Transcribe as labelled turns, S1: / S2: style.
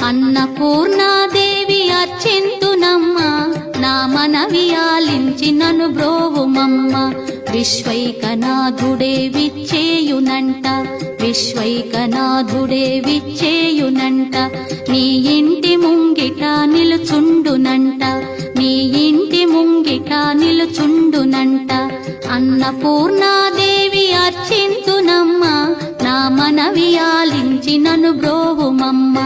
S1: అన్నపూర్ణాదేవి అర్చింతునమ్మ, నా మనవి ఆలించి నన్ను బ్రోవుమమ్మ. విశ్వైకనాథుడే విచ్చేయునంట, విశ్వైకనాథుడే విచ్చేయునంట. నీ ఇంటి ముంగిట నిలుచుండునంట, నీ ఇంటి ముంగిట నిలుచుండునంట. అన్నపూర్ణాదేవి అర్చింతునమ్మ, నా మనవి ఆలించి నన్ను బ్రోవుమమ్మ.